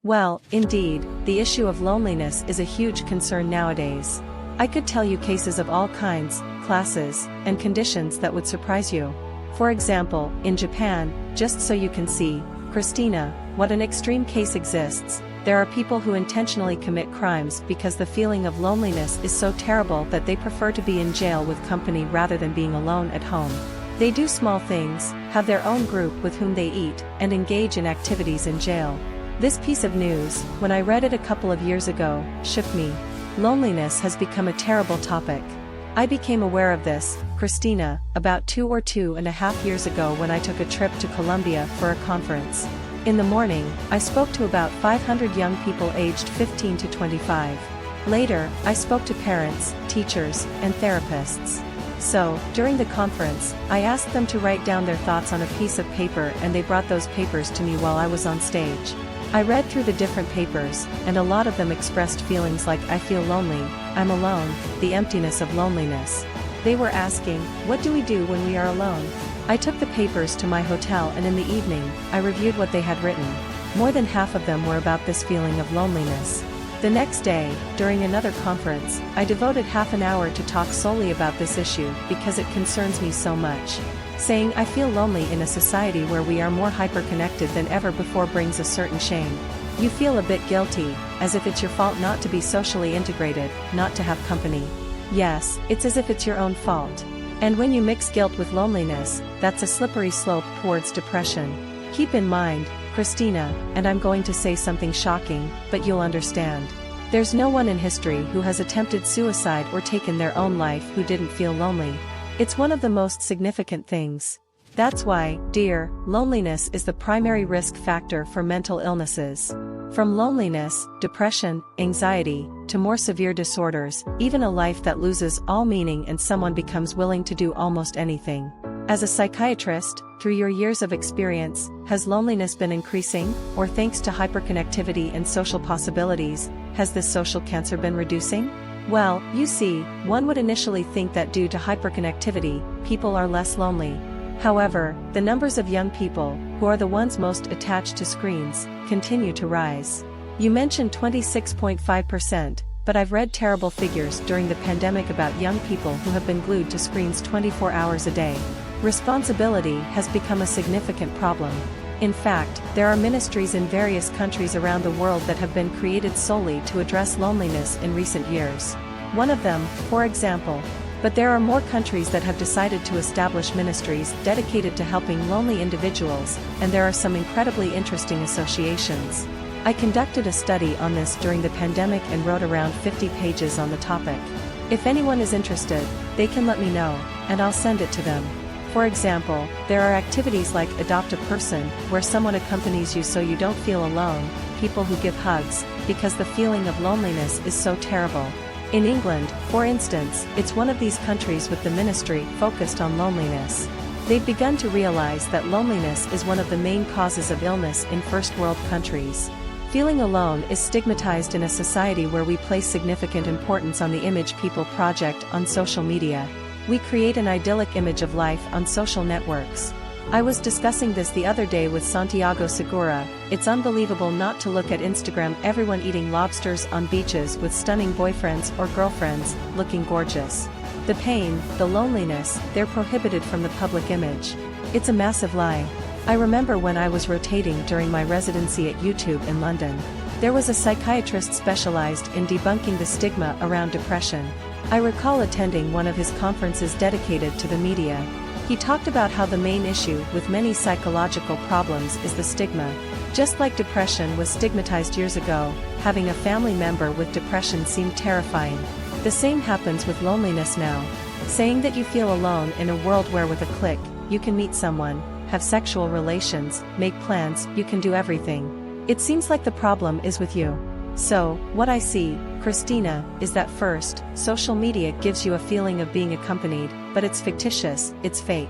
Well, indeed, the issue of loneliness is a huge concern nowadays. I could tell you cases of all kinds, classes, and conditions that would surprise you. For example, in Japan, just so you can see, Christina, what an extreme case exists, there are people who intentionally commit crimes because the feeling of loneliness is so terrible that they prefer to be in jail with company rather than being alone at home. They do small things, have their own group with whom they eat, and engage in activities in jail. This piece of news, when I read it a couple of years ago, shook me. Loneliness has become a terrible topic. I became aware of this, Christina, about 2.5 years ago when I took a trip to Colombia for a conference. In the morning, I spoke to about 500 young people aged 15 to 25. Later, I spoke to parents, teachers, and therapists. So, during the conference, I asked them to write down their thoughts on a piece of paper and they brought those papers to me while I was on stage. I read through the different papers, and a lot of them expressed feelings like I feel lonely, I'm alone, the emptiness of loneliness. They were asking, what do we do when we are alone? I took the papers to my hotel and in the evening, I reviewed what they had written. More than half of them were about this feeling of loneliness. The next day, during another conference, I devoted half an hour to talk solely about this issue because it concerns me so much. Saying I feel lonely in a society where we are more hyper-connected than ever before brings a certain shame. You feel a bit guilty, as if it's your fault not to be socially integrated, not to have company. Yes, it's as if it's your own fault. And when you mix guilt with loneliness, that's a slippery slope towards depression. Keep in mind, Christina, and I'm going to say something shocking, but you'll understand. There's no one in history who has attempted suicide or taken their own life who didn't feel lonely. It's one of the most significant things. That's why, dear, loneliness is the primary risk factor for mental illnesses. From loneliness, depression, anxiety, to more severe disorders, even a life that loses all meaning and someone becomes willing to do almost anything. As a psychiatrist, through your years of experience, has loneliness been increasing, or thanks to hyperconnectivity and social possibilities, has this social cancer been reducing? Well, you see, one would initially think that due to hyperconnectivity, people are less lonely. However, the numbers of young people, who are the ones most attached to screens, continue to rise. You mentioned 26.5%, but I've read terrible figures during the pandemic about young people who have been glued to screens 24 hours a day. Responsibility has become a significant problem. In fact, there are ministries in various countries around the world that have been created solely to address loneliness in recent years. One of them, for example. But there are more countries that have decided to establish ministries dedicated to helping lonely individuals, and there are some incredibly interesting associations. I conducted a study on this during the pandemic and wrote around 50 pages on the topic. If anyone is interested, they can let me know, and I'll send it to them. For example, there are activities like Adopt a Person, where someone accompanies you so you don't feel alone, people who give hugs, because the feeling of loneliness is so terrible. In England, for instance, it's one of these countries with the ministry focused on loneliness. They've begun to realize that loneliness is one of the main causes of illness in first world countries. Feeling alone is stigmatized in a society where we place significant importance on the image people project on social media. We create an idyllic image of life on social networks. I was discussing this the other day with Santiago Segura. It's unbelievable not to look at Instagram, everyone eating lobsters on beaches with stunning boyfriends or girlfriends, looking gorgeous. The pain, the loneliness, they're prohibited from the public image. It's a massive lie. I remember when I was rotating during my residency at YouTube in London. There was a psychiatrist specialized in debunking the stigma around depression. I recall attending one of his conferences dedicated to the media. He talked about how the main issue with many psychological problems is the stigma. Just like depression was stigmatized years ago, having a family member with depression seemed terrifying. The same happens with loneliness now. Saying that you feel alone in a world where with a click, you can meet someone, have sexual relations, make plans, you can do everything. It seems like the problem is with you. So, what I see, Christina, is that first, social media gives you a feeling of being accompanied, but it's fictitious, it's fake.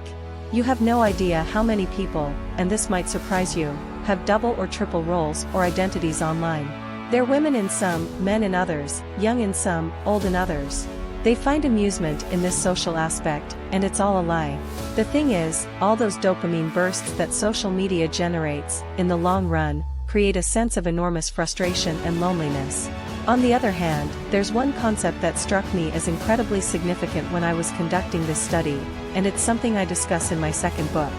You have no idea how many people, and this might surprise you, have double or triple roles or identities online. They're women in some, men in others, young in some, old in others. They find amusement in this social aspect, and it's all a lie. The thing is, all those dopamine bursts that social media generates, in the long run, create a sense of enormous frustration and loneliness. On the other hand, there's one concept that struck me as incredibly significant when I was conducting this study, and it's something I discuss in my second book.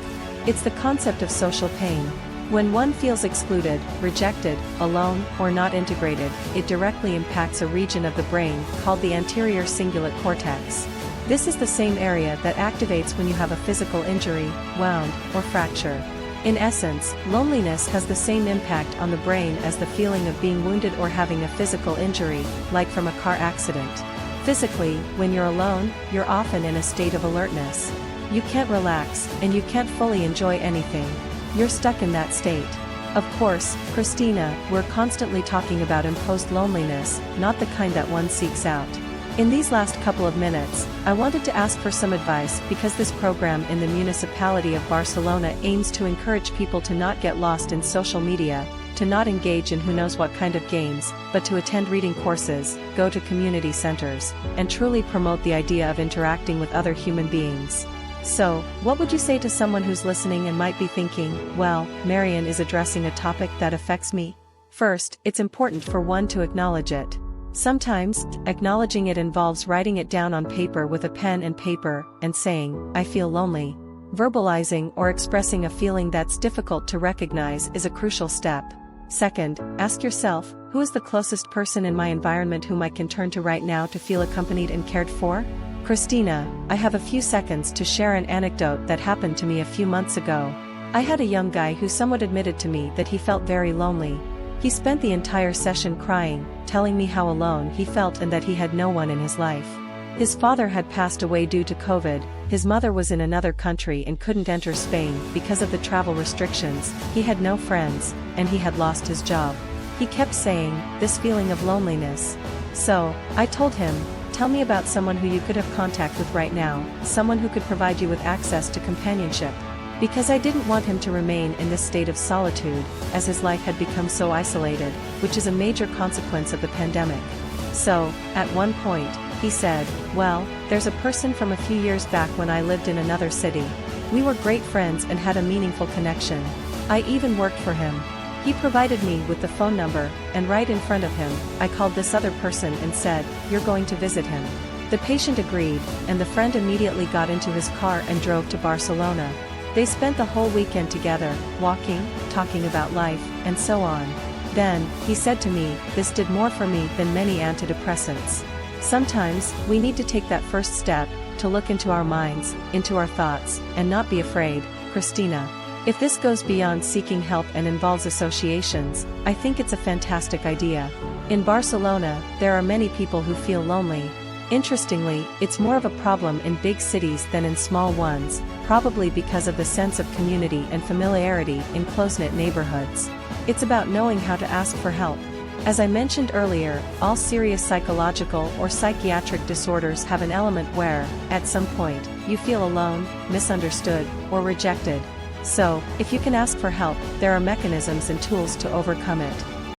It's the concept of social pain. When one feels excluded, rejected, alone, or not integrated, it directly impacts a region of the brain called the anterior cingulate cortex. This is the same area that activates when you have a physical injury, wound, or fracture. In essence, loneliness has the same impact on the brain as the feeling of being wounded or having a physical injury, like from a car accident. Physically, when you're alone, you're often in a state of alertness. You can't relax, and you can't fully enjoy anything. You're stuck in that state. Of course, Christina, we're constantly talking about imposed loneliness, not the kind that one seeks out. In these last couple of minutes, I wanted to ask for some advice because this program in the municipality of Barcelona aims to encourage people to not get lost in social media, to not engage in who knows what kind of games, but to attend reading courses, go to community centers, and truly promote the idea of interacting with other human beings. So, what would you say to someone who's listening and might be thinking, well, Marian is addressing a topic that affects me? First, it's important for one to acknowledge it. Sometimes, acknowledging it involves writing it down on paper with a pen and paper, and saying, I feel lonely. Verbalizing or expressing a feeling that's difficult to recognize is a crucial step. Second, ask yourself, who is the closest person in my environment whom I can turn to right now to feel accompanied and cared for? Christina, I have a few seconds to share an anecdote that happened to me a few months ago. I had a young guy who somewhat admitted to me that he felt very lonely. He spent the entire session crying, telling me how alone he felt and that he had no one in his life. His father had passed away due to COVID, his mother was in another country and couldn't enter Spain because of the travel restrictions, he had no friends, and he had lost his job. He kept saying, this feeling of loneliness. So, I told him, tell me about someone who you could have contact with right now, someone who could provide you with access to companionship. Because I didn't want him to remain in this state of solitude, as his life had become so isolated, which is a major consequence of the pandemic. So, at one point, he said, well, there's a person from a few years back when I lived in another city. We were great friends and had a meaningful connection. I even worked for him. He provided me with the phone number, and right in front of him, I called this other person and said, you're going to visit him. The patient agreed, and the friend immediately got into his car and drove to Barcelona. They spent the whole weekend together, walking, talking about life, and so on. Then, he said to me, this did more for me than many antidepressants. Sometimes, we need to take that first step, to look into our minds, into our thoughts, and not be afraid, Christina. If this goes beyond seeking help and involves associations, I think it's a fantastic idea. In Barcelona, there are many people who feel lonely. Interestingly, it's more of a problem in big cities than in small ones, probably because of the sense of community and familiarity in close-knit neighborhoods. It's about knowing how to ask for help. As I mentioned earlier, all serious psychological or psychiatric disorders have an element where, at some point, you feel alone, misunderstood, or rejected. So, if you can ask for help, there are mechanisms and tools to overcome it.